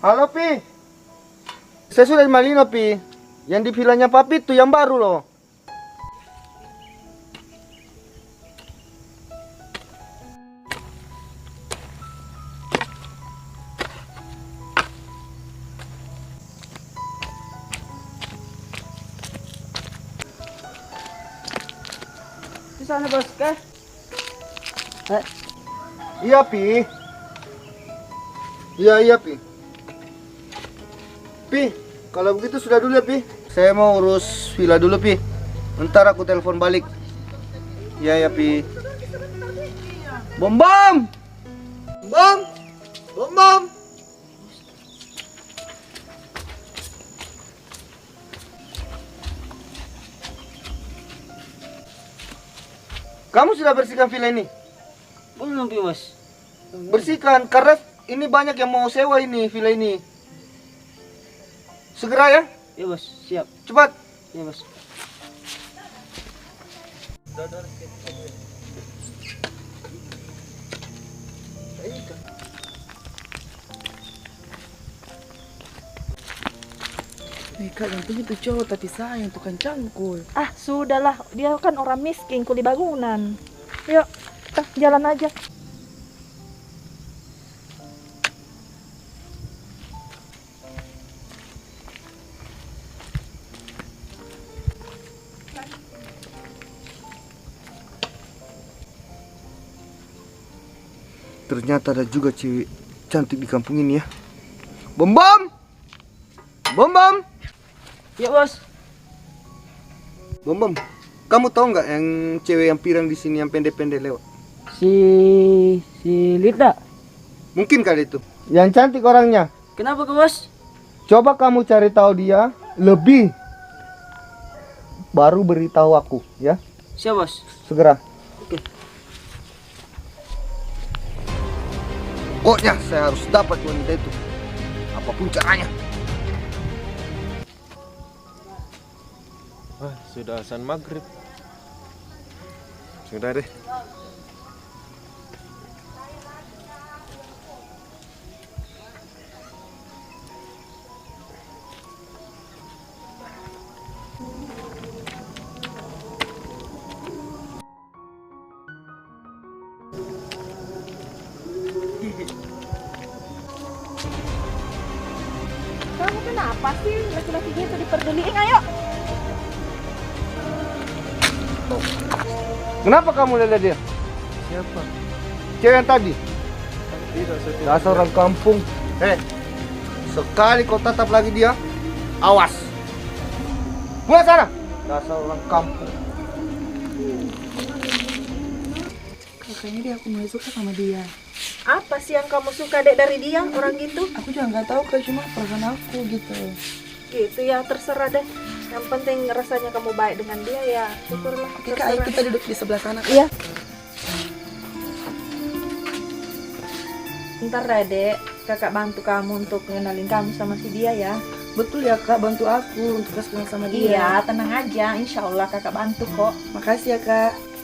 Halo, Pi. Saya sudah di Malino, Pi. Yang di vilanya Papi itu yang baru loh. Di sana bos, kah? Iya, Pi. Iya, Pi. Pi, kalau begitu sudah dulu ya, Pi. Saya mau urus villa dulu, Pi. Ntar aku telepon balik. Iya, ya, Pi. Bom bom. Bom. Bom bom. Kamu sudah bersihkan villa ini? Belum Pi bos. Bersihkan, karena ini banyak yang mau sewa ini, villa ini. Segera ya, Iya bos, siap. cepat. Iya bos. Kak, yang penting itu cowok tapi sayang tukang cangkul. Ah, sudahlah. Dia kan orang miskin, kuli bangunan. Yuk, kita jalan aja. Ternyata ada juga cewek cantik di kampung ini ya. Bom bom. Bom bom. Iya bos. Bom bom. Kamu tahu nggak yang cewek yang pirang di sini yang pendek-pendek lewat? Si Lita. Mungkin kali itu. Yang cantik orangnya. Kenapa ke bos? Coba kamu cari tahu dia lebih. Baru beritahu aku ya. Siap bos. Segera. Oke. Pokoknya saya harus dapat wanita itu. Apapun caranya. Wah, sudah azan maghrib. Sudah deh. Kamu kenapa sih laki-laki gitu diperduliin? Ayo. Kenapa kamu lihat dia? Siapa? Cewek yang tadi. Tidak, saya tidak. Dasar orang kampung. Sekali kau tatap lagi dia, awas. Pulang sana. Dasar orang kampung. Kayaknya dia aku mulai suka sama dia. Apa sih yang kamu suka dek dari dia orang gitu? Aku juga nggak tahu Kak, cuma perasaan aku gitu. Gitu ya, terserah deh. Yang penting rasanya kamu baik dengan dia ya. Syukurlah. Oke Kak, ayo kita duduk di sebelah sana. Iya. Ntar deh dek, kakak bantu kamu untuk ngenalin kamu sama si dia ya. Betul ya Kak, bantu aku untuk kasih kenal sama dia. Iya, tenang aja. Insya Allah kakak bantu kok. Makasih ya Kak.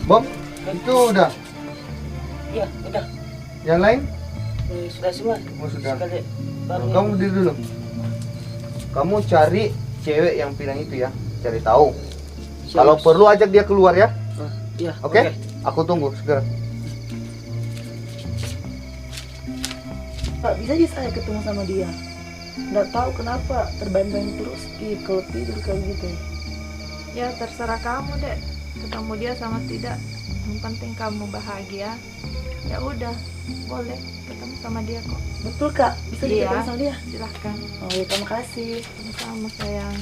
Bom, itu udah. Iya, udah. Yang lain? Sudah semua. Oh, sudah. Sekali. Baru Kamu berdiri dulu. Kamu cari cewek yang pirang itu ya. Cari tahu. Siap, Kalau bos. perlu ajak dia keluar ya. Iya. Oke? Aku tunggu segera. Kak, bisa aja saya ketemu sama dia. Nggak tahu kenapa terbayang-bayang terus kalau tidur kayak gitu. Ya terserah kamu dek. Ketemu dia sama tidak. Yang penting kamu bahagia. Ya udah, boleh ketemu sama dia kok. Betul Kak, bisa Iya. ketemu sama dia. Silahkan. Oh ya, terima kasih. Sama-sama sayang.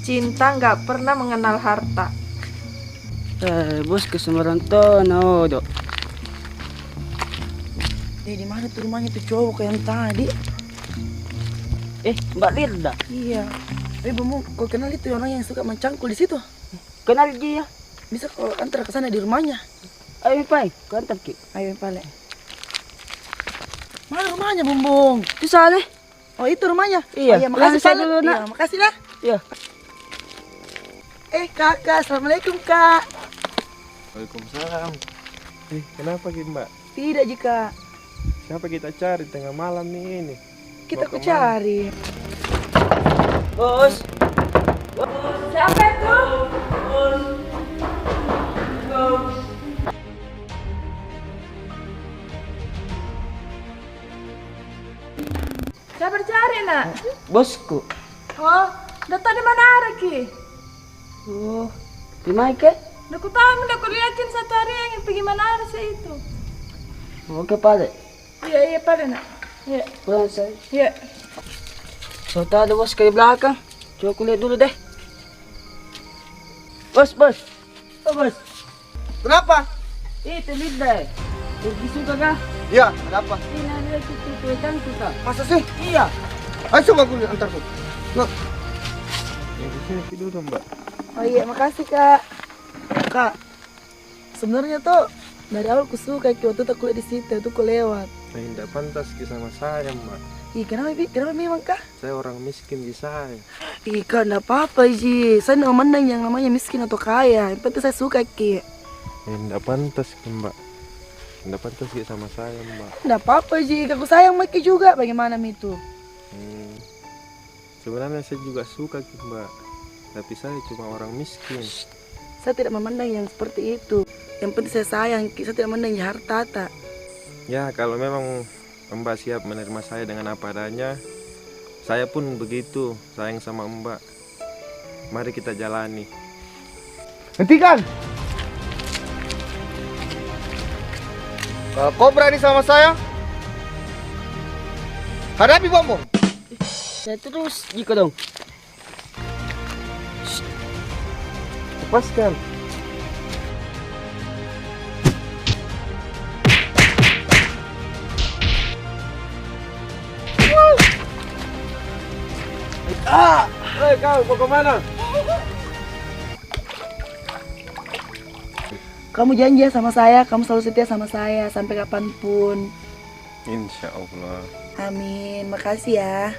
Cinta nggak pernah mengenal harta. Bos ke Semarang tono, dok. Di mana tuh rumahnya tuh cowok yang tadi? Mbak Lirda. Iya. Bom, kau kenal itu orang yang suka mencangkul di situ? Kenal dia. Bisa kau antar ke sana di rumahnya? Ayo, Pai. Kantor, Ki. Ayo, Pale. Mana rumahnya, Bumbung? Itu Saleh. Oh, itu rumahnya? Iya. Oh, iya, makasih, Langsung Pale. dulu, Nak. Iya, makasih, Nak. Iya. Kakak, assalamualaikum, Kak. Waalaikumsalam. Kenapa Ki Mbak? Tidak, Jika. Siapa kita cari tengah malam nih ini? Kita Mau ku cari. Bos. Siapa itu? Siapa cari nak? Bosku. Oh, datang di mana Ki? Oh. Di Mike. Aku tahu, aku liatin satu hari yang pergi mana itu. Oke, Pale. Iya, pada nak. Iya, Pulang saya. iya. So, ada bos di belakang. Coba aku lihat dulu deh. Bos. Oh, bos. Kenapa? Itu Lirda. Pergi suka kah? Ya, ada apa? Ini ada itu cantik kah? Masa sih? Iya. Ayo coba aku antar ku. Nah, Yang di sini Ki dulu Mbak. Oh iya, makasih, Kak. Kak, sebenarnya tuh dari awal ku suka waktu itu aku lihat di situ, tuh ku lewat. Tidak pantas Ki sama saya Mbak. Ih, kenapa, Bi? Kenapa memang, Kak? Saya orang miskin di saya. Ih, Kak, enggak apa-apa, Ji. Saya enggak memandang yang namanya miskin atau kaya. Yang penting saya suka, Ki. Tidak pantas Ki Mbak. Tidak pantas Ki sama saya Mbak. Enggak apa-apa, Ji. Aku sayang sama Ki juga. Bagaimana, Mi, itu? Sebenarnya saya juga suka Ki Mbak. Tapi saya cuma orang miskin. Saya tidak memandang yang seperti itu. Yang penting saya sayang, Ki. Saya tidak memandang yang harta. Tak. Ya kalau memang Mbak siap menerima saya dengan apa adanya, saya pun begitu sayang sama Mbak. Mari kita jalani. hentikan! Kalau kau berani sama saya, hadapi Bom. Saya terus jika dong. Lepaskan. Hei kau mau kemana? Kamu janji ya sama saya, kamu selalu setia sama saya sampai kapanpun. Insya Allah. Amin. Makasih ya.